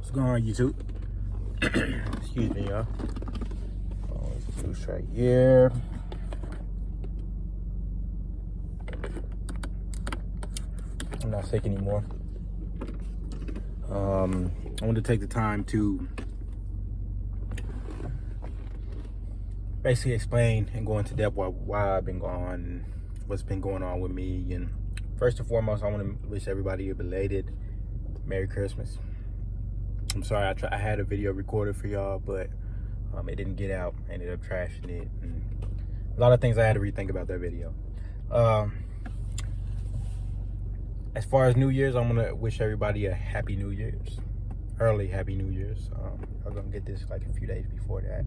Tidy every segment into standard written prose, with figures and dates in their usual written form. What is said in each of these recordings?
What's going on, YouTube? Excuse me, y'all. Juice right here. I'm not sick anymore. I wanted to take the time to basically explain and go into depth why I've been gone, what's been going on with me. And first and foremost, I want to wish everybody a belated Merry Christmas. I'm sorry, I had a video recorded for y'all, but it didn't get out. I ended up trashing it, and a lot of things I had to rethink about that video. As far as New Year's, I'm gonna wish everybody a Happy New Year's, early Happy New Year's. I'm gonna get this like a few days before that.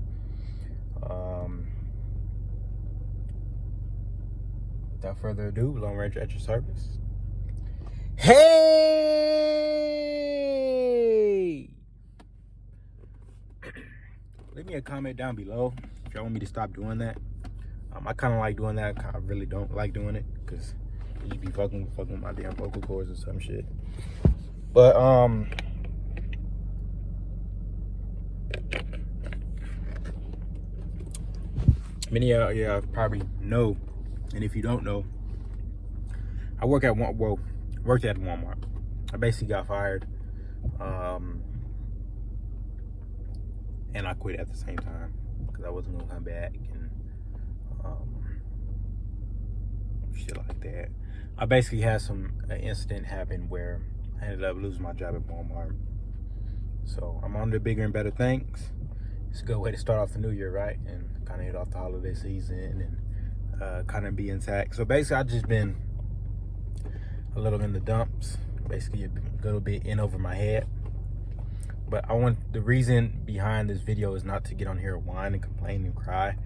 Without further ado, Lone Ranger at your service. Hey! Leave me a comment down below if y'all want me to stop doing that. I kind of like doing that. I really don't like doing it because you be fucking with my damn vocal cords or some shit. But many of y'all probably know, and if you don't know, I worked at Walmart. I basically got fired, and I quit at the same time because I wasn't gonna come back and shit like that. I basically had an incident happen where I ended up losing my job at Walmart. So I'm on to bigger and better things. It's a good way to start off the new year, right? And kind of hit off the holiday season and kind of be intact. So basically, I've just been a little in the dumps, basically a little bit in over my head. But the reason behind this video is not to get on here and whine and complain and cry.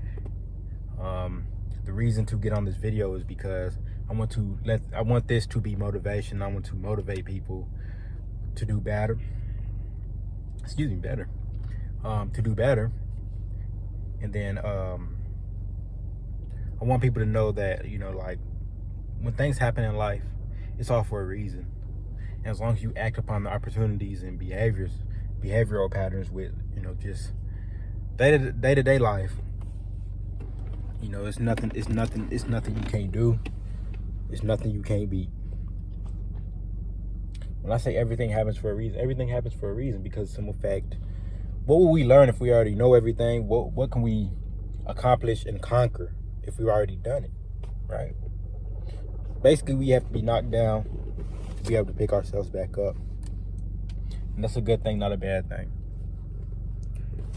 The reason to get on this video is because I want this to be motivation. I want to motivate people to do better. To do better. And then I want people to know that, you know, like when things happen in life, it's all for a reason. And as long as you act upon the opportunities and behavioral patterns with, you know, just day-to-day life, you know, it's nothing you can't do. It's nothing you can't beat. When I say everything happens for a reason, everything happens for a reason, because simple fact, what will we learn if we already know everything? What can we accomplish and conquer if we've already done it, right? Basically, we have to be knocked down to be able to pick ourselves back up. And that's a good thing, not a bad thing.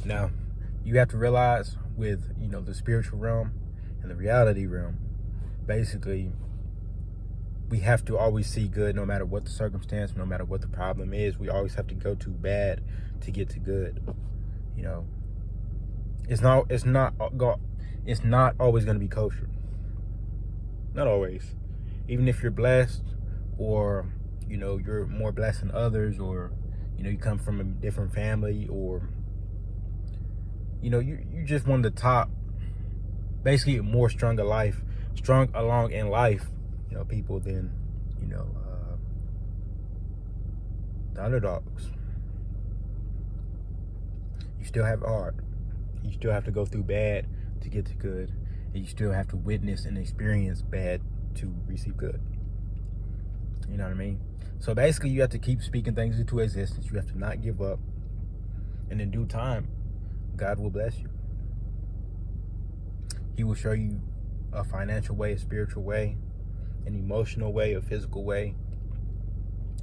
Now, you have to realize with, you know, the spiritual realm and the reality realm, basically, we have to always see good no matter what the circumstance, no matter what the problem is. We always have to go to bad to get to good. You know, it's not always going to be kosher. Not always. Even if you're blessed, or, you know, you're more blessed than others, or, you know, you come from a different family, or, you know, you just one of the top, basically more strung along in life, you know, people than, you know, the underdogs. You still have art. You still have to go through bad to get to good. And you still have to witness and experience bad to receive good. You know what I mean? So basically, you have to keep speaking things into existence. You have to not give up. And in due time, God will bless you. He will show you a financial way, a spiritual way, an emotional way, a physical way,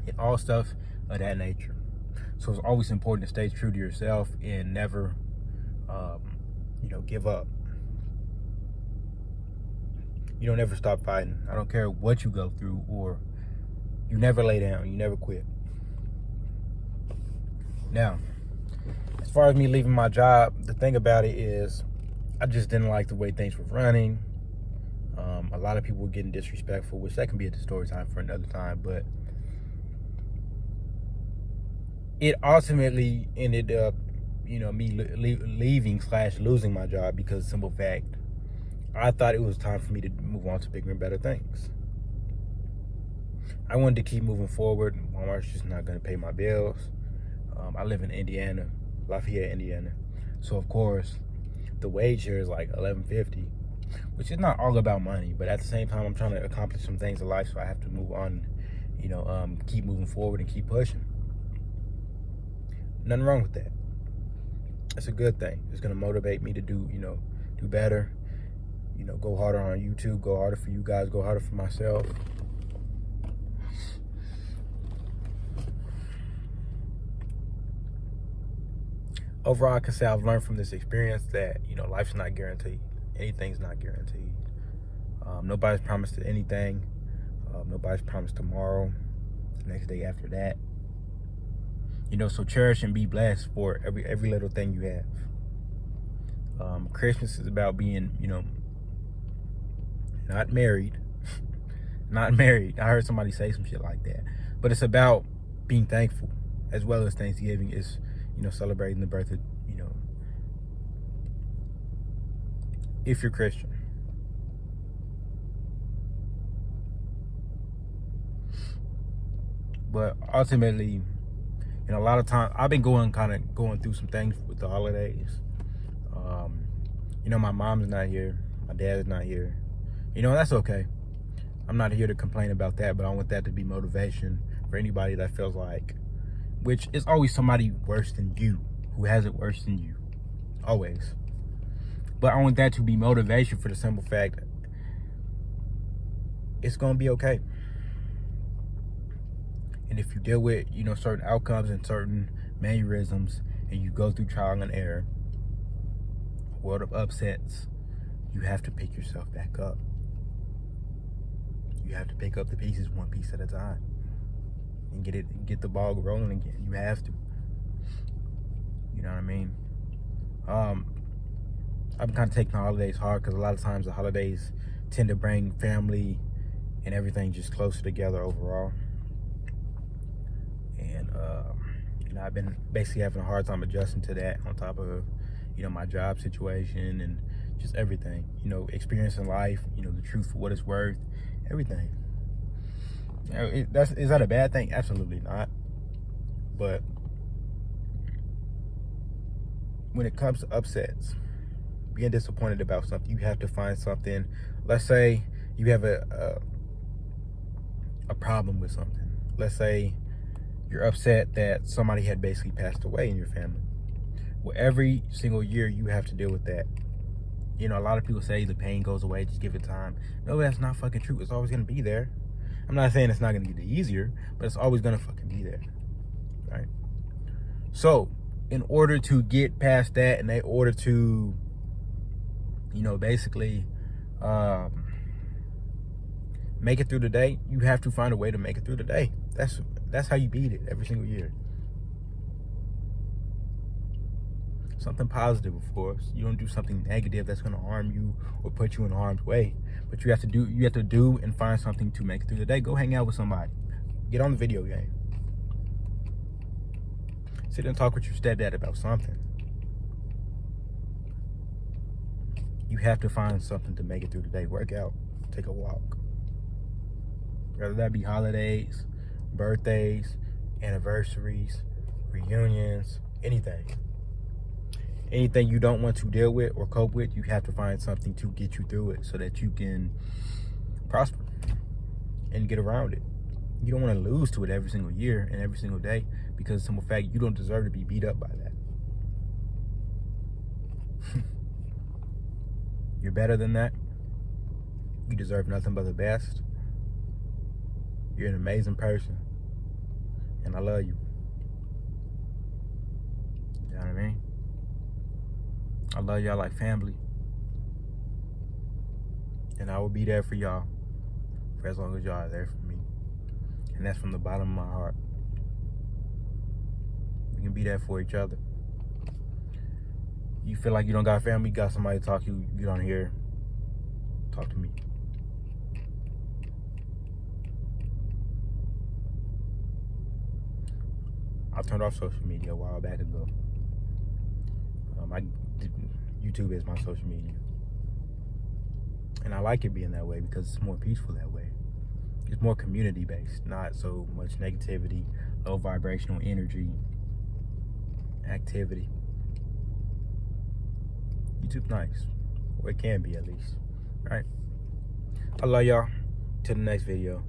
and all stuff of that nature. So it's always important to stay true to yourself and never, you know, give up. You don't ever stop fighting. I don't care what you go through, or you never lay down, you never quit. Now, as far as me leaving my job, the thing about it is I just didn't like the way things were running. A lot of people were getting disrespectful, which that can be a story time for another time, but it ultimately ended up, you know, me leaving/losing my job because, simple fact, I thought it was time for me to move on to bigger and better things. I wanted to keep moving forward. Walmart's just not going to pay my bills. I live in Indiana, Lafayette, Indiana. So of course, the wage here is like $11.50, which is not all about money, but at the same time, I'm trying to accomplish some things in life, so I have to move on, keep moving forward and keep pushing. Nothing wrong with that. It's a good thing. It's gonna motivate me to do better. Go harder on YouTube, go harder for you guys, go harder for myself. Overall, I can say I've learned from this experience that, life's not guaranteed. Anything's not guaranteed. Nobody's promised anything. Nobody's promised tomorrow, the next day after that. So cherish and be blessed for every little thing you have. Christmas is about being, not married. Not married. I heard somebody say some shit like that. But it's about being thankful, as well as Thanksgiving is, celebrating the birth of, if you're Christian. But ultimately, a lot of times I've been going through some things with the holidays. My mom's not here, my dad's not here. That's okay. I'm not here to complain about that, but I want that to be motivation for anybody that feels like, which is always somebody worse than you, who has it worse than you, always. But I want that to be motivation for the simple fact that it's gonna be okay. And if you deal with, certain outcomes and certain mannerisms, and you go through trial and error, a world of upsets, you have to pick yourself back up. You have to pick up the pieces one piece at a time and get the ball rolling again. You have to. You know what I mean? I've been kind of taking the holidays hard because a lot of times the holidays tend to bring family and everything just closer together overall. And I've been basically having a hard time adjusting to that, on top of my job situation and just everything, experiencing life, the truth for what it's worth, everything. Is that a bad thing? Absolutely not. But when it comes to upsets, being disappointed about something, you have to find something. Let's say you have a problem with something. Let's say you're upset that somebody had basically passed away in your family. Well, every single year you have to deal with that. A lot of people say the pain goes away, just give it time. No, that's not fucking true. It's always gonna be there. I'm not saying it's not gonna get easier, but it's always gonna fucking be there, right? So, in order to get past that, and in order to, basically make it through the day, you have to find a way to make it through the day. That's how you beat it every single year. Something positive, of course. You don't do something negative that's going to harm you or put you in harm's way. But you have to do and find something to make it through the day. Go hang out with somebody. Get on the video game. Sit and talk with your stepdad about something. You have to find something to make it through the day. Work out. Take a walk. Whether that be holidays, birthdays, anniversaries, reunions, anything. Anything you don't want to deal with or cope with, you have to find something to get you through it so that you can prosper and get around it. You don't want to lose to it every single year and every single day, because the simple fact, you don't deserve to be beat up by that. You're better than that. You deserve nothing but the best. You're an amazing person, and I love you. You know what I mean? I love y'all like family, and I will be there for y'all for as long as y'all are there for me, and that's from the bottom of my heart. We can be there for each other. You feel like you don't got family, you got somebody to talk to, you get on here, talk to me. I turned off social media a while back ago. YouTube is my social media. And I like it being that way because it's more peaceful that way. It's more community based, not so much negativity, low vibrational energy. activity. YouTube's nice. Or it can be, at least. All right. I love y'all. Till the next video.